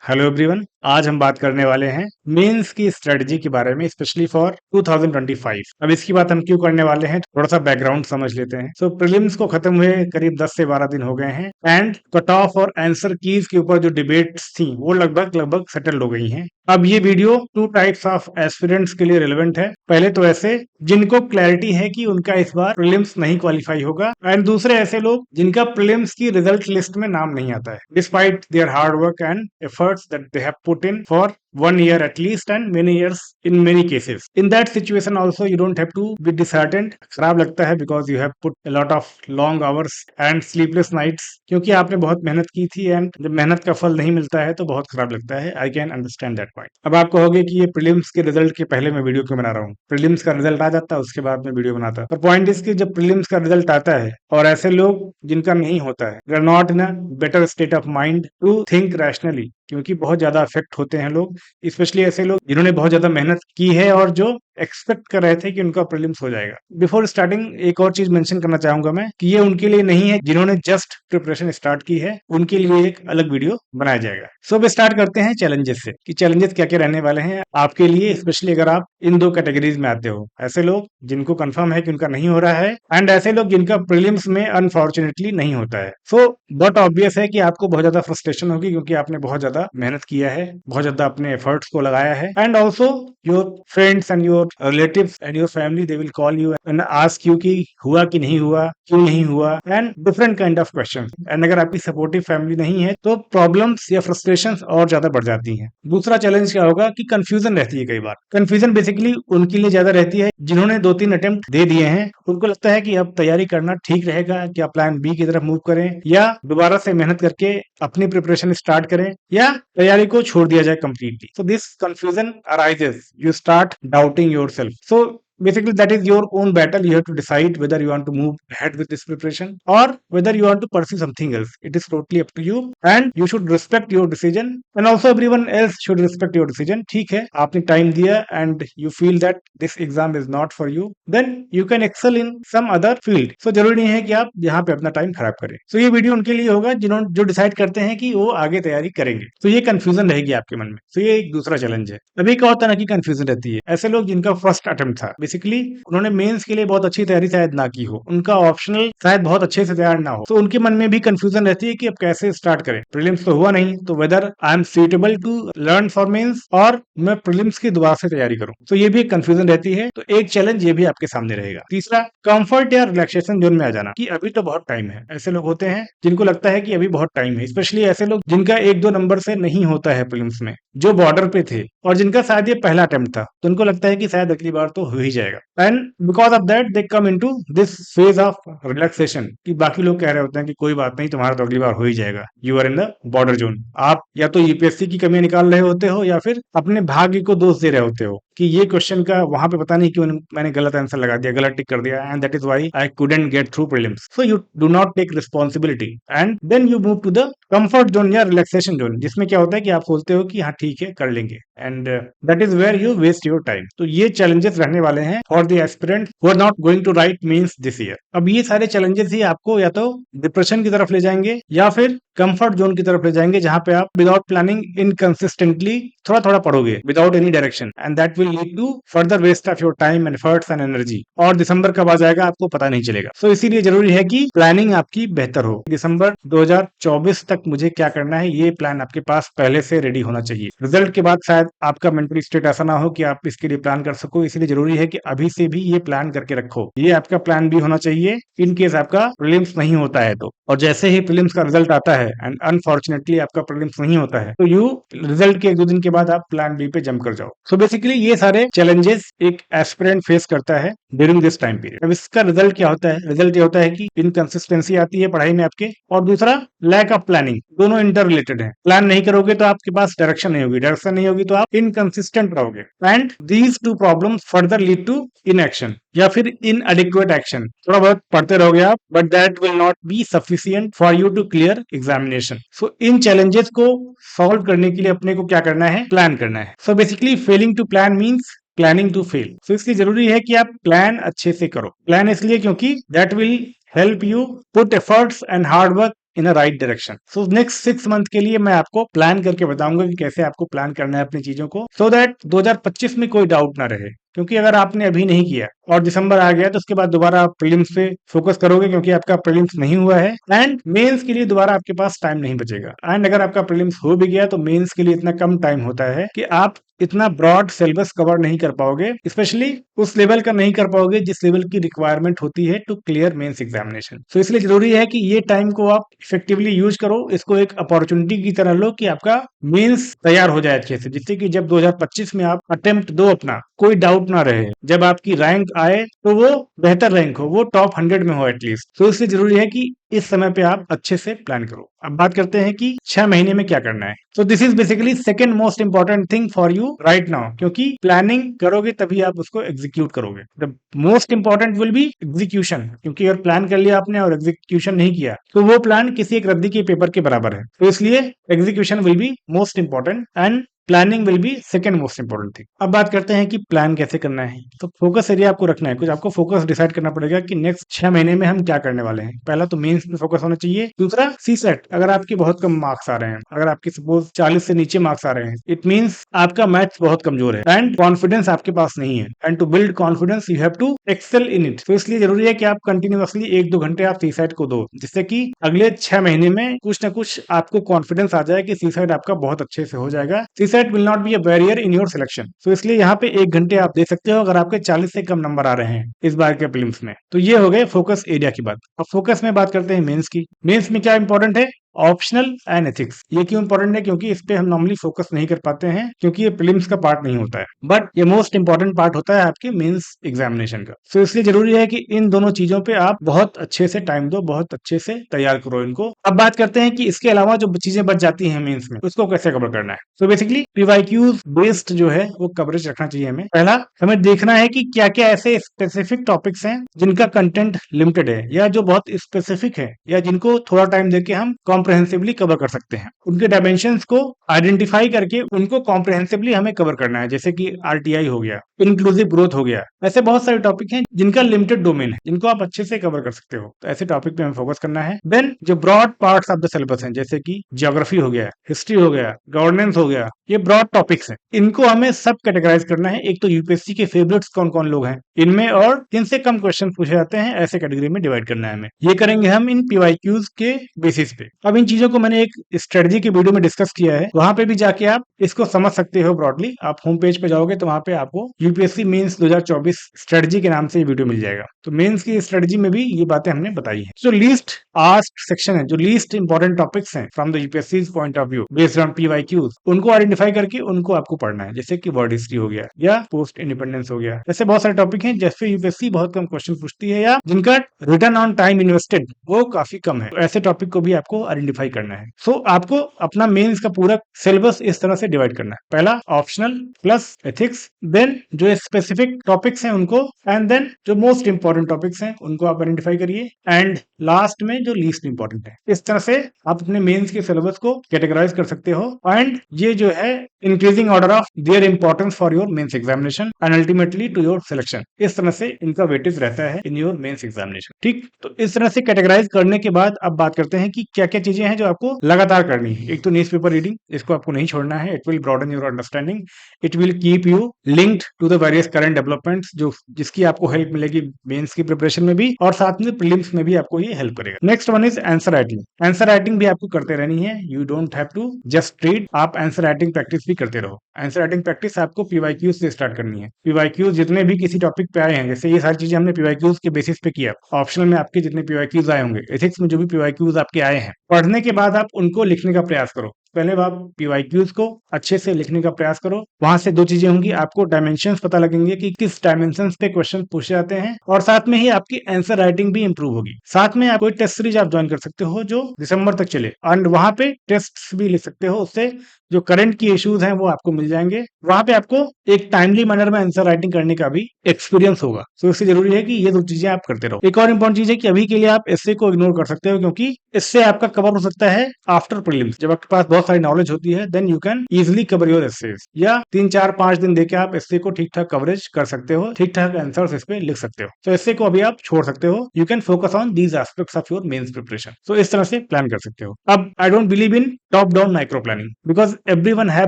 Hello everyone, आज हम बात करने वाले हैं मेंस की स्ट्रेटजी के बारे में, स्पेशली फॉर 2025। अब इसकी बात हम क्यों करने वाले हैं, थोड़ा सा बैकग्राउंड समझ लेते हैं। सो प्रीलिम्स को खत्म हुए करीब 10 से 12 दिन हो गए हैं एंड कट ऑफ और आंसर कीज के ऊपर जो डिबेट्स थी वो लगभग सेटल हो गई हैं। अब ये video two types of aspirants के लिए रिलेवेंट है। पहले तो ऐसे जिनको क्लैरिटी है कि उनका इस बार प्रीलिम्स नहीं क्वालिफाई होगा, एंड दूसरे ऐसे लोग जिनका प्रीलिम्स की रिजल्ट लिस्ट में नाम नहीं आता है despite there hard work and efforts that they have put in for 1 year at least and many years in many cases. In that situation also you don't have to be disheartened. खराब लगता है because you have put a lot of long hours and sleepless nights, क्योंकि आपने बहुत मेहनत की थी and जब मेहनत का फल नहीं मिलता है तो बहुत खराब लगता है। I can understand that point. अब आप कहोगे कि ये प्रीलिम्स के रिजल्ट के पहले मैं वीडियो क्यों बना रहा हूँ, प्रीलिम्स का रिजल्ट आ जाता उसके बाद मैं वीडियो बनाता। पर पॉइंट इज कि जब प्रीलिम्स का रिजल्ट आता है और ऐसे लोग जिनका नहीं होता है, they are not in a better state of mind to think rationally, क्योंकि बहुत ज्यादा अफेक्ट होते हैं लोग, स्पेशली ऐसे लोग जिन्होंने बहुत ज्यादा मेहनत की है और जो एक्सपेक्ट कर रहे थे कि उनका प्रीलिम्स हो जाएगा। बिफोर स्टार्टिंग एक और चीज मेंशन करना चाहूंगा मैं कि ये उनके लिए नहीं है जिन्होंने जस्ट प्रिपरेशन स्टार्ट की है, उनके लिए एक अलग वीडियो बनाया जाएगा। सो अब स्टार्ट करते हैं चैलेंजेस से कि चैलेंजेस क्या क्या रहने वाले हैं आपके लिए, स्पेशली अगर आप इन दो कैटेगरीज में आते हो। ऐसे लोग जिनको कंफर्म है कि उनका नहीं हो रहा है एंड ऐसे लोग जिनका प्रीलिम्स में अनफॉर्चुनेटली नहीं होता है। सो बट ऑब्वियस है कि आपको बहुत ज्यादा फ्रस्ट्रेशन होगी क्योंकि आपने बहुत ज्यादा मेहनत किया है, बहुत ज्यादा अपने एफर्ट्स को लगाया है, and also your friends and your relatives and your family they will call you and ask you कि हुआ कि नहीं हुआ, क्यों नहीं हुआ, and different kind of question. And अगर आपकी सपोर्टिव फैमिली नहीं है तो प्रॉब्लम्स या फ्रस्ट्रेशन और ज्यादा बढ़ जाती हैं। दूसरा चैलेंज क्या होगा कि कंफ्यूजन रहती है। कई बार कंफ्यूजन बेसिकली उनके लिए ज्यादा रहती है जिन्होंने 2-3 अटेम्प्ट दे दिए हैं। उनको लगता है कि अब तैयारी करना ठीक रहेगा, क्या प्लान बी की तरफ मूव करें या दोबारा से मेहनत करके अपनी प्रिपरेशन स्टार्ट करें या तैयारी को छोड़ दिया जाए completely. So this confusion arises, you start doubting yourself. So basically that is your own battle. You have to decide whether you want to move ahead with this preparation or whether you want to pursue something else. It is totally up to you and you should respect your decision and also everyone else should respect your decision. ठीक है, आपने time दिया and you feel that this exam is not for you, then you can excel in some other field. So जरूरी नहीं है कि आप यहाँ पे अपना टाइम खराब करें। So ये वीडियो उनके लिए होगा जिन्होंने जो डिसाइड करते हैं कि वो आगे तैयारी करेंगे। तो ये कंफ्यूजन रहेगी आपके मन में। तो ये एक दूसरा चैलेंज है। अभी क्या होता है ना कि कंफ्यूजन रहती है। ऐसे लोग जिनका फर्स्ट अटेम्प्ट था, बेसिकली उन्होंने मेंस के लिए बहुत अच्छी तैयारी शायद ना की हो, उनका ऑप्शनल शायद बहुत अच्छे से तैयार ना हो, तो उनके मन में भी कंफ्यूजन रहती है कि अब कैसे स्टार्ट करें। प्रीलिम्स तो हुआ नहीं, तो whether I am suitable to learn for mains और मैं प्रीलिम्स की दोबारा से तैयारी करूं। तो ये भी एक कंफ्यूजन रहती है। तो एक चैलेंज ये भी आपके सामने रहेगा। तीसरा, कंफर्ट या रिलैक्सेशन जोन में आ जाना कि अभी तो बहुत टाइम है। ऐसे लोग होते हैं जिनको लगता है कि अभी बहुत टाइम है, स्पेशली ऐसे लोग जिनका 1-2 नंबर से नहीं होता है प्रीलिम्स में, जो बॉर्डर पे थे और जिनका शायद ये पहला अटेम्प्ट था, तो उनको लगता है कि शायद अगली बार तो हो ही जाएगा। And because of that they come into this phase of relaxation कि बाकी लोग कह रहे होते हैं कि कोई बात नहीं, तुम्हारा तो अगली बार हो ही जाएगा। You are in the border zone. आप या तो यूपीएससी की कमी निकाल रहे होते हो या फिर अपने भाग्य को दोष दे रहे होते हो कि ये क्वेश्चन का वहां पे पता नहीं क्यों मैंने गलत आंसर लगा दिया, गलत टिक कर दिया, and that is why I couldn't get through prelims. So you do not take responsibility and then you move to the comfort zone या रिलैक्सेशन जोन, जिसमें क्या होता है कि आप सोचते हो कि हाँ ठीक है कर लेंगे, and that is where you waste your time. तो ये चैलेंजेस रहने वाले हैं for the aspirant who are not going to write means this year. अब ये सारे चैलेंजेस ही आपको या तो डिप्रेशन की तरफ ले जाएंगे या फिर कंफर्ट जोन की तरफ ले जाएंगे, जहां पे आप विदाउट प्लानिंग इनकंसिस्टेंटली थोड़ा थोड़ा पढ़ोगे without any direction, and that will lead to further waste of your time and efforts and energy. और दिसंबर कब आ जाएगा आपको पता नहीं चलेगा। सो इसीलिए जरूरी है कि प्लानिंग आपकी बेहतर हो। दिसंबर 2024 तक मुझे क्या करना है, ये प्लान आपके पास पहले से रेडी होना चाहिए। रिजल्ट के बाद शायद आपका मेंटल स्टेट ऐसा ना हो कि आप इसके लिए प्लान कर सको, इसलिए जरूरी है कि अभी से भी ये प्लान करके रखो। ये आपका प्लान भी होना चाहिए इन केस आपका प्रीलिम्स नहीं होता है तो। और जैसे ही प्रीलिम्स का रिजल्ट आता है एंड अनफॉर्चुनेटली आपका प्रीलिम्स नहीं होता है, तो यू रिजल्ट के 1-2 दिन के बाद आप प्लान बी पे जंप कर जाओ। सो बेसिकली ये सारे चैलेंजेस एक एस्पिरेंट फेस करता है ड्यूरिंग दिस टाइम पीरियड। अब इसका रिजल्ट क्या होता है? रिजल्ट ये होता है कि इनकंसिस्टेंसी आती है पढ़ाई में आपके, और दूसरा लैक ऑफ प्लानिंग। दोनों इंटर रिलेटेड है। प्लान नहीं करोगे तो आपके पास डायरेक्शन नहीं होगी, डायरेक्शन नहीं होगी तो आप इनकंसिस्टेंट रहोगे, and these two problems further lead to inaction या फिर इनएडिक्वेट एक्शन। थोड़ा बहुत पढ़ते रहोगे आप, but that will not be sufficient for you to clear examination. So इन चैलेंजेस को सॉल्व करने के लिए अपने को क्या करना है? प्लान करना है। So basically failing to plan means planning to fail. So इसलिए जरूरी है कि आप प्लान अच्छे से करो। प्लान इसलिए क्योंकि that will help you put efforts and hard work in a right direction. So next 6 month के लिए मैं आपको प्लान करके बताऊंगा कि कैसे आपको प्लान करना है अपनी चीजों को, सो दैट 2025 में कोई डाउट ना रहे। क्योंकि अगर आपने अभी नहीं किया और दिसंबर आ गया तो उसके बाद दोबारा आप प्रीलिम्स पे फोकस करोगे, क्योंकि आपका प्रीलिम्स नहीं हुआ है, एंड मेंस के लिए दोबारा आपके पास टाइम नहीं बचेगा। एंड अगर आपका प्रीलिम्स हो भी गया तो मेंस के लिए इतना कम टाइम होता है कि आप इतना ब्रॉड सिलेबस कवर नहीं कर पाओगे, स्पेशली उस लेवल का नहीं कर पाओगे जिस लेवल की रिक्वायरमेंट होती है टू क्लियर मेंस एग्जामिनेशन। तो इसलिए जरूरी है कि ये टाइम को आप इफेक्टिवली यूज करो, इसको एक अपॉर्चुनिटी की तरह लो कि आपका मेंस तैयार हो जाए अच्छे से, जिससे कि जब 2025 में आप अटेम्प्ट दो अपना, कोई डाउट ना रहे, जब आपकी रैंक आए तो वो बेहतर रैंक हो, वो टॉप 100 में हो एटलीस्ट। तो इसलिए जरूरी है कि इस समय पे आप अच्छे से प्लान करो। अब बात करते हैं कि 6 महीने में क्या करना है। So this is basically second most important thing for you right now, क्योंकि प्लानिंग करोगे तभी आप उसको एग्जीक्यूट करोगे। The most important will be execution, क्योंकि अगर प्लान कर लिया आपने और एग्जीक्यूशन नहीं किया तो वो प्लान किसी एक रद्दी के पेपर के बराबर है। तो इसलिए execution will be most important and planning will be second most important thing. अब बात करते हैं कि प्लान कैसे करना है। तो फोकस एरिया आपको रखना है, कुछ आपको फोकस डिसाइड करना पड़ेगा कि नेक्स्ट 6 महीने में हम क्या करने वाले हैं। पहला तो मेंस पे फोकस होना चाहिए। दूसरा सी सेट, अगर आपके बहुत कम मार्क्स आ रहे हैं, अगर आपके सपोज 40 से नीचे मार्क्स आ रहे हैं, इट मींस आपका मैथ्स बहुत कमजोर है एंड कॉन्फिडेंस आपके पास नहीं है। And to build confidence you have to excel in it. तो इसलिए जरूरी है कि आप कंटिन्यूअसली 1-2 घंटे आप सी सेट को दो, जिससे कि अगले 6 महीने में कुछ ना कुछ आपको कॉन्फिडेंस आ जाए कि सी सेट आपका बहुत अच्छे से हो जाएगा। CSAT will not be a barrier in your selection. तो इसलिए यहाँ पे 1 घंटे आप दे सकते हो अगर आपके 40 से कम नंबर आ रहे हैं इस बार के प्रीलिम्स में। तो ये हो गए फोकस एरिया की बात। अब फोकस में बात करते हैं मेंस की। मेंस में क्या इंपॉर्टेंट है? Optional and ethics. ये क्यों इंपॉर्टेंट है? क्योंकि इस पे हम नॉर्मली फोकस नहीं कर पाते हैं, क्योंकि ये प्रीलिम्स का पार्ट नहीं होता है, बट ये मोस्ट इंपॉर्टेंट पार्ट होता है आपके मेंस एग्जामिनेशन का। तो इसलिए जरूरी है कि इन दोनों चीजों पे आप बहुत अच्छे से टाइम दो, बहुत अच्छे से तैयार करो इनको। अब बात करते हैं कि इसके अलावा जो चीजें बच जाती हैं मेंस में, उसको कैसे कवर करना है। तो बेसिकली पीवाईक्यूज बेस्ड जो है वो कवरेज रखना चाहिए हमें। पहला, हमें देखना है कि क्या क्या ऐसे स्पेसिफिक टॉपिक्स हैं जिनका कंटेंट लिमिटेड है, या जो बहुत स्पेसिफिक है, या जिनको थोड़ा टाइम देके हम कॉम्प्रहेंसिवली कवर कर सकते हैं। उनके डायमेंशंस को आइडेंटिफाई करके उनको कॉम्प्रहेंसिवली हमें कवर करना है, जैसे कि आरटीआई हो गया, इंक्लूसिव ग्रोथ हो गया। ऐसे बहुत सारे टॉपिक हैं जिनका लिमिटेड डोमेन है, जिनको आप अच्छे से कवर कर सकते हो। तो ऐसे टॉपिक पे हमें फोकस करना है। देन जो broad parts of the syllabus हैं, जैसे कि ज्योग्राफी हो गया, हिस्ट्री हो गया, गवर्नेंस हो गया, ये ब्रॉड टॉपिक्स हैं, इनको हमें सब कैटेगराइज करना है। एक तो यूपीएससी के फेवरेट्स कौन कौन लोग हैं इनमें, और जिनसे कम क्वेश्चन पूछे जाते हैं, ऐसे कैटेगरी में डिवाइड करना है हमें। ये करेंगे हम इन पीवाईक्यूज के बेसिस पे। अब इन चीजों को मैंने एक स्ट्रेटजी की वीडियो में डिस्कस किया है, वहां पे भी जाके आप इसको समझ सकते हो ब्रॉडली। आप होम पेज पे जाओगे तो वहां पे आपको यूपीएससी मेंस 2024 स्ट्रेटजी के नाम से ये वीडियो मिल जाएगा। तो मेंस की स्ट्रेटजी में भी ये बातें हमने बताई है। जो लीस्ट आस्क्ड सेक्शन है, जो लीस्ट इंपॉर्टेंट टॉपिक्स हैं from the UPSC point of view based on PYQs, उनको आइडेंटिफाई करके उनको आपको पढ़ना है। जैसे कि वर्ड हिस्ट्री हो गया या पोस्ट इंडिपेंडेंस हो गया, ऐसे बहुत सारे टॉपिक हैं जैसे यूपीएससी बहुत कम क्वेश्चन पूछती है या जिनका रिटर्न ऑन टाइम इन्वेस्टेड वो काफी कम है। तो ऐसे टॉपिक को भी आपको आइडेंटिफाई करना है। सो आपको अपना मेंस का पूरा सिलेबस इस तरह से डिवाइड करना है। पहला ऑप्शनल प्लस एथिक्स, देन जो स्पेसिफिक टॉपिक्स हैं उनको, एंड देन जो मोस्ट इंपॉर्टेंट टॉपिक्स हैं उनको आप आइडेंटिफाई करिए, एंड लास्ट में जो लीस्ट इंपॉर्टेंट है। इस तरह से आप अपने मेंस के सिलेबस को कैटेगराइज कर सकते हो, एंड ये जो है increasing order of their importance for your mains examination and ultimately to your selection. इस तरह से इनका वेटेज रहता है इन योर मेंस एग्जामिनेशन। ठीक, तो इस तरह से कैटेगराइज करने के बाद अब बात करते हैं कि क्या क्या चीजें हैं जो आपको लगातार करनी है। एक तो न्यूज पेपर रीडिंग, इसको आपको नहीं छोड़ना है। It will broaden your understanding, it will keep you linked to the various current developments, जो जिसकी आपको हेल्प मिलेगी मेंस की प्रिपरेशन में भी, और साथ में प्रीलिम्स में भी आपको ये हेल्प करेगा। Next one is answer writing. Answer writing भी आपको करते रहनी है। You don't have to just read, आप आंसर राइटिंग प्रैक्टिस भी करते रहो। आंसर राइटिंग प्रैक्टिस आपको पीवाईक्यूज से स्टार्ट करनी है। पीवाईक्यूज जितने भी किसी टॉपिक पे आए हैं, जैसे ये सारी चीजें हमने पीवाईक्यूज के बेसिस पे किया। ऑप्शनल में आपके जितने पीवाईक्यूज आए होंगे, एथिक्स में जो भी पीवाईक्यूज आपके आए हैं, पढ़ने के बाद आप उनको लिखने का प्रयास करो। पहले आप पीवाईक्यूज को अच्छे से लिखने का प्रयास करो। वहां से दो चीजें होंगी, आपको डायमेंशंस पता लगेंगे कि किस डायमेंशंस पे क्वेश्चन पूछे जाते हैं, और साथ में ही आपकी आंसर राइटिंग भी इंप्रूव होगी। साथ में आप कोई टेस्ट सीरीज आप ज्वाइन कर सकते हो जो दिसंबर तक चले, एंड वहां पे टेस्ट भी लिख सकते हो। उससे जो करंट की इश्यूज हैं वो आपको मिल जाएंगे। वहां पे आपको एक टाइमली मैनर में आंसर राइटिंग करने का भी एक्सपीरियंस होगा। तो इससे जरूरी है कि ये दो चीजें आप करते रहो। एक और इंपॉर्टेंट चीज है कि अभी के लिए आप एस्से को इग्नोर कर सकते हो, क्योंकि इससे आपका कवर हो सकता है आफ्टर प्रीलिम्स। जब आपके पास बहुत बहुत सारी नॉलेज होती है, then you can easily cover your essays, या 3 4 5 दिन देके आप एसे को ठीक ठाक कवरेज कर सकते हो, ठीक ठाक आंसर्स इस पे लिख सकते हो। तो एसे को अभी आप छोड़ सकते हो, you can focus on these aspects of your mains preparation. तो इस तरह से प्लान कर सकते हो। अब I don't believe in top down micro planning, because everyone have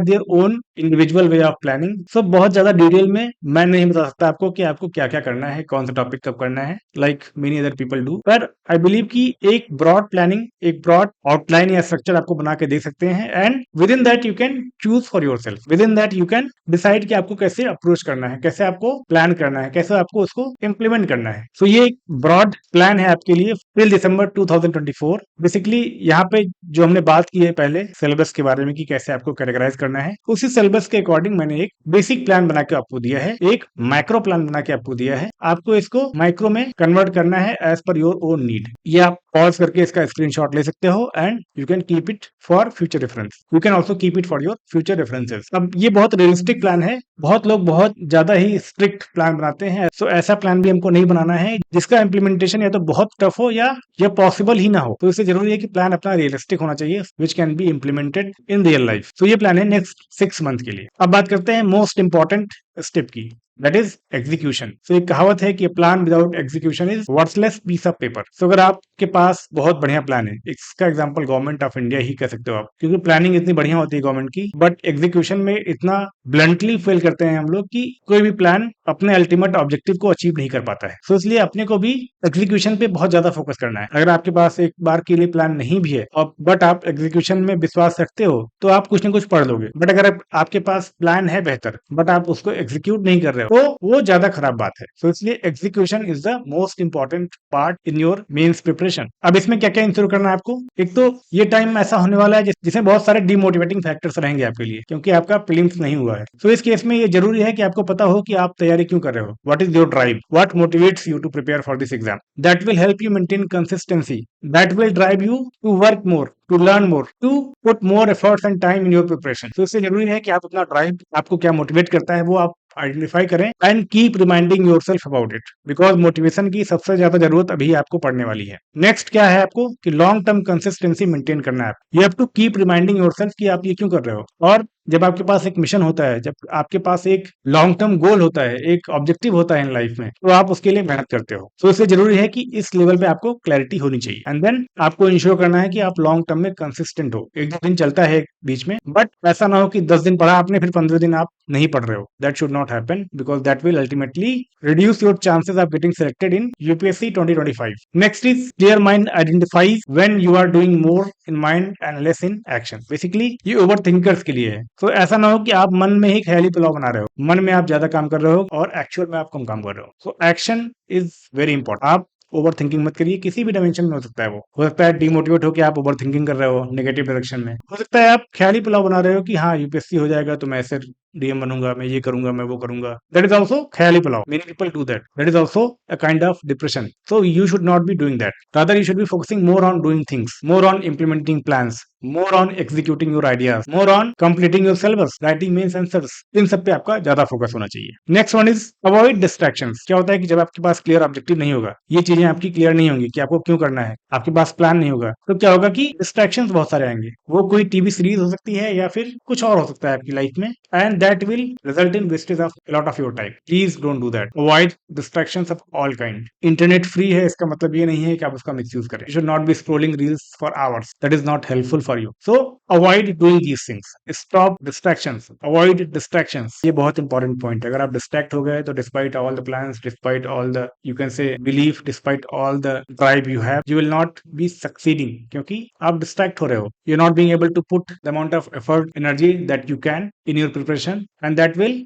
their own individual way of planning. So बहुत ज्यादा डिटेल में मैं नहीं बता सकता आपको कि आपको क्या क्या करना है, कौन सा टॉपिक कब करना है, like many other people do. पर आई बिलीव कि एक ब्रॉड प्लानिंग, एक ब्रॉड आउटलाइन या स्ट्रक्चर आपको बना के दे सकते हैं, and with in that you can choose for your self, with in that you can decide कि आपको कैसे अप्रोच करना है, कैसे आपको प्लान करना है, कैसे आपको उसको इम्प्लीमेंट करना है। सो ये एक ब्रॉड प्लान है आपके लिए टिल दिसंबर 2024। बेसिकली यहाँ पे जो हमने बात की है पहले सिलेबस के बारे में कि कैसे आपको कैटेगराइज करना है, उसी सिलेबस के अकॉर्डिंग मैंने एक बेसिक प्लान बना के आपको दिया है, एक माइक्रो प्लान बना के आपको दिया है। आपको इसको माइक्रो में कन्वर्ट करना है as per your own need. ये आप पॉज करके इसका स्क्रीनशॉट ले सकते हो, and you can keep it for future reference. You can also keep it for your future references. अब ये बहुत रियलिस्टिक प्लान है, बहुत लोग बहुत ज्यादा ही स्ट्रिक्ट प्लान बनाते हैं। सो ऐसा प्लान भी हमको नहीं बनाना है जिसका इम्प्लीमेंटेशन या तो बहुत टफ हो या पॉसिबल ही ना हो। तो इससे जरूरी है कि प्लान अपना रियलिस्टिक होना चाहिए, which can be implemented in real life. So ये प्लान है नेक्स्ट 6 मंथ के लिए। अब बात करते हैं मोस्ट इंपॉर्टेंट स्टेप की, दैट इज एग्जीक्यूशन। सो एक कहावत है कि plan without execution is worthless piece of paper. So अगर आपके पास बहुत बढ़िया प्लान है, इसका एग्जांपल गवर्नमेंट ऑफ इंडिया ही कह सकते हो आप, क्योंकि प्लानिंग इतनी बढ़िया होती है गवर्नमेंट की, बट एग्जीक्यूशन में इतना ब्लंटली फेल करते हैं हम लोग कि कोई भी प्लान अपने अल्टीमेट ऑब्जेक्टिव को अचीव नहीं कर पाता है। सो इसलिए अपने को भी एग्जीक्यूशन पे बहुत ज्यादा फोकस करना है। अगर आपके पास एक बार के लिए प्लान नहीं भी है और बट आप एग्जीक्यूशन में विश्वास रखते हो, तो आप कुछ ना कुछ पढ़ लोगे। बट अगर आपके पास प्लान है बेहतर, बट आप उसको एग्जीक्यूट नहीं कर रहे हो, तो वो ज्यादा खराब बात है। सो इसलिए execution is the most important part in your mains preparation. अब इसमें क्या क्या इंश्योर करना है आपको? एक तो ये टाइम ऐसा होने वाला है जिसमें बहुत सारे डिमोटिवेटिंग फैक्टर्स रहेंगे आपके लिए, क्योंकि आपका प्रीलिम्स नहीं हुआ है। सो इस केस में ये जरूरी है कि आपको पता हो कि आप तैयारी क्यों कर रहे हो, what is your drive, what motivates you to prepare for this exam. That will help you maintain consistency, that will drive you to work more, to learn more, to put more efforts and time in your preparation. तो इससे जरूरी है कि आप अपना drive, आपको क्या motivate करता है, वो आप आइडेंटिफाई करें, and keep reminding yourself about it, because motivation की सबसे ज्यादा जरूरत अभी आपको पड़ने वाली है। नेक्स्ट क्या है आपको कि लॉन्ग टर्म कंसिस्टेंसी मेंटेन करना है। You have to keep reminding yourself कि आप ये क्यों कर रहे हो। और जब आपके पास एक मिशन होता है, जब आपके पास एक लॉन्ग टर्म गोल होता है, एक ऑब्जेक्टिव होता है इन लाइफ में, तो आप उसके लिए मेहनत करते हो। तो इसलिए जरूरी है कि इस लेवल पे आपको क्लैरिटी होनी चाहिए, एंड देन आपको इंश्योर करना है कि आप लॉन्ग टर्म में कंसिस्टेंट हो। एक दो दिन चलता है बीच में, बट ऐसा ना हो कि 10 दिन पढ़ा आपने, फिर 15 दिन आप नहीं पढ़ रहे हो। That should not happen, because that will ultimately reduce your chances of getting selected in UPSC 2025. Next is clear mind identifies when you are doing more in mind and less in action. Basically ये over thinkers के लिए है। तो ऐसा ना हो कि आप मन में ही ख्याली पुलाव बना रहे हो, मन में आप ज्यादा काम कर रहे हो और एक्चुअल में आप कम काम कर रहे हो। So action is very important. आप ओवर थिंकिंग मत करिए, किसी भी डायमेंशन में हो सकता है। वो हो सकता है डिमोटिवेट हो कि आप ओवर थिंकिंग कर रहे हो नेगेटिव डायरेक्शन में, हो सकता है आप ख्याली पुलाव बना रहे हो कि हाँ यूपीएससी हो जाएगा तो मैं ऐसे डीएम बनूंगा, मैं ये करूंगा, मैं वो करूंगा। That is also Khyali pulao, many people do that, that is also a kind of depression. So you should not be doing that, rather you should be focusing more on doing things, more on implementing plans, more on executing your ideas, more on completing your syllabus, writing mains answers। इन सब पे आपका ज्यादा focus होना चाहिए। Next one is avoid distractions. क्या होता है कि जब आपके पास क्लियर ऑब्जेक्टिव नहीं होगा, ये चीजें आपकी क्लियर नहीं होंगी कि आपको क्यों करना है, आपके पास प्लान नहीं होगा, तो क्या होगा कि डिस्ट्रैक्शंस बहुत सारे आएंगे। वो कोई टीवी सीरीज हो सकती है या फिर कुछ और हो सकता है आपकी लाइफ में, and that will result in wastage of lot of your time. Please don't do that, avoid distractions of all kind. Internet free है, इसका मतलब ये नहीं है कि आप उसका मिसयूज करें। You should not be scrolling reels for hours, that is not helpful for you. So avoid doing these things, stop distractions, avoid distractions. ये बहुत इंपॉर्टेंट पॉइंट है। अगर आप डिस्ट्रैक्ट हो गए तो despite all the plans, despite all the you can say belief, despite all the drive you have, you will not be succeeding, क्योंकि आप डिस्ट्रैक्ट हो रहे हो। You are not being able to put the amount of effort, energy that you can in your preparation, and that will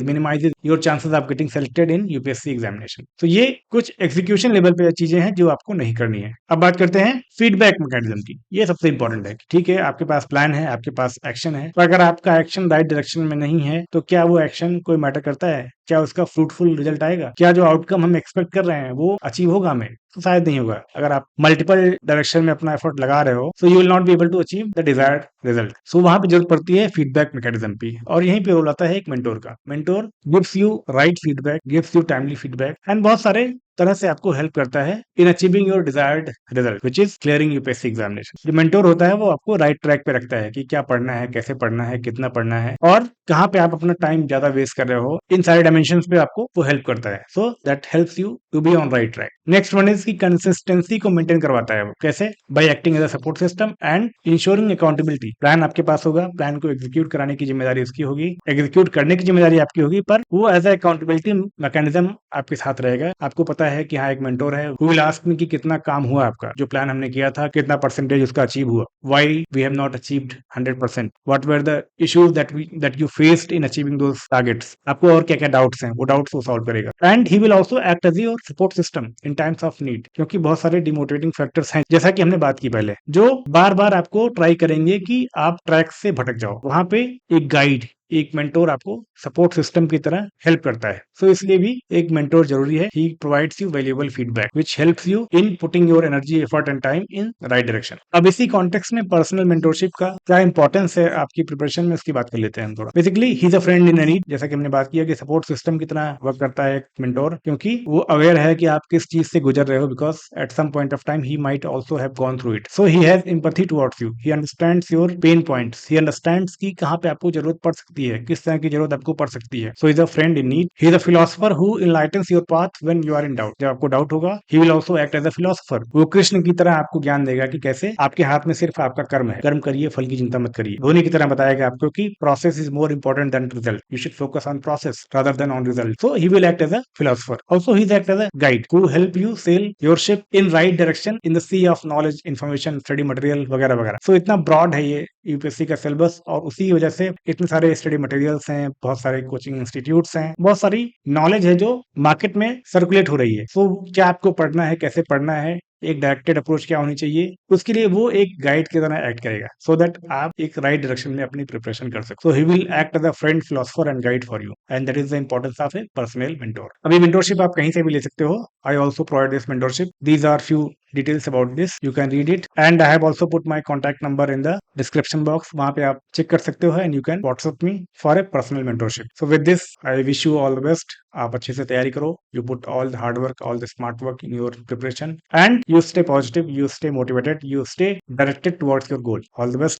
minimizes your chances of getting selected in UPSC examination। तो ये कुछ execution level पे चीजें हैं जो आपको नहीं करनी है। अब बात करते हैं फीडबैक मैकेनिज्म की। ये सबसे इंपॉर्टेंट है। ठीक है, आपके पास प्लान है, आपके पास एक्शन है, पर अगर आपका एक्शन राइट डायरेक्शन में नहीं है तो क्या वो एक्शन कोई मैटर करता है? क्या उसका फ्रूटफुल रिजल्ट आएगा? क्या जो आउटकम हम एक्सपेक्ट कर रहे हैं वो अचीव होगा हमें? तो शायद नहीं होगा। अगर आप मल्टीपल डायरेक्शन में अपना एफर्ट लगा रहे हो, so you will not be able to achieve the desired result. So वहां पे जरूरत पड़ती है फीडबैक मैकेनिज्म की, और यहीं पे रोल आता है एक मेंटोर का। Mentor gives you right feedback, gives you timely feedback, and बहुत सारे तरह से आपको हेल्प करता है in achieving your desired result which is clearing UPSC examination. जो मेंटोर होता है वो आपको राइट ट्रैक पे रखता है कि क्या पढ़ना है, कैसे पढ़ना है, कितना पढ़ना है, और कहाँ पे आप अपना टाइम ज्यादा वेस्ट कर रहे हो। इन सारे डायमेंशन पे आपको वो हेल्प करता है। So that helps you to be on right track. Next one is की कंसिस्टेंसी को मेंटेन करवाता है वो। कैसे? By acting as a support system and ensuring accountability. Plan आपके पास होगा, प्लान को एग्जीक्यूट कराने की जिम्मेदारी उसकी होगी, एग्जीक्यूट करने की जिम्मेदारी आपकी होगी, पर वो एज अ अकाउंटेबिलिटी मैकेनिज्म आपके साथ रहेगा। आपको पता है कि हाँ एक मेंटोर है, हु विल आस्क मी कि कितना काम हुआ आपका, जो प्लान हमने किया था कितना परसेंटेज उसका अचीव हुआ, why we have not achieved 100%, what were the issues that you faced in achieving those targets. आपको और क्या क्या डाउट्स हैं, वो डाउट्स वो सॉल्व करेगा। And he will also act as your support system in times of need, क्योंकि बहुत सारे डिमोटिवेटिंग फैक्टर्स हैं, जैसा कि हमने बात की पहले, जो बार बार आपको ट्राई करेंगे कि आप ट्रैक से भटक जाओ। वहां पे एक गाइड, एक मेंटोर आपको सपोर्ट सिस्टम की तरह हेल्प करता है। सो इसलिए भी एक मेंटोर जरूरी है। He provides you valuable feedback which helps you in putting your energy, effort and time in right direction. अब इसी कॉन्टेक्स्ट में पर्सनल मेंटोरशिप का क्या इंपॉर्टेंस है आपकी प्रिपरेशन में, उसकी बात कर लेते हैं हम थोड़ा। Basically he is a friend in need, जैसा कि हमने बात किया कि सपोर्ट सिस्टम की तरह वर्क करता है एक मेंटोर, क्योंकि वो अवेयर है कि आप किस चीज से गुजर रहे हो, because at some point of time he might also have gone through it. So he has empathy towards you, he understands your pain points, he understands कि कहाँ पे आपको जरूरत पड़ सकती है, किस तरह की जरूरत आपको पड़ सकती है। So is a friend in need. He is a philosopher who enlightens your path when you are in doubt. जब आपको डाउट होगा, he will also act as a philosopher. वो कृष्ण की तरह आपको ज्ञान देगा कि कैसे आपके हाथ में सिर्फ आपका कर्म है, कर्म करिए, फल की चिंता मत करिए। धोनी की तरह बताएगा आपको कि process is more important than result, you should focus on process rather than on result. So he will act as a philosopher. Also he act as a guide who help you sail your ship in right direction in the sea of knowledge, information, study material वगैरह वगैरह। सो इतना broad है ये UPSC का syllabus, और उसी वजह से इतने सारे स्टडी मटेरियल्स हैं, बहुत सारे कोचिंग इंस्टीट्यूट्स हैं, बहुत सारी नॉलेज है जो मार्केट में सर्कुलेट हो रही है। सो क्या आपको पढ़ना है, कैसे पढ़ना है, एक डायरेक्टेड अप्रोच क्या होनी चाहिए, उसके लिए वो एक गाइड की तरह एक्ट करेगा, सो दैट आप एक राइट डायरेक्शन में अपनी प्रिपरेशन कर सकते। So he will act as a friend, philosopher and guide for you, and that is the importance of a personal mentor. अभी मेंटोरशिप आप कहीं से भी ले सकते हो। I also provide this mentorship. These are few details about this, you can read it, and I have also put my contact number in the description box, वहां पे आप चेक कर सकते हो, and you can WhatsApp me for a personal mentorship. So with this I wish you all the best. आप अच्छे से तैयारी करो, you put all the hard work, all the smart work in your preparation, and you stay positive, you stay motivated, you stay directed towards your goal. All the best.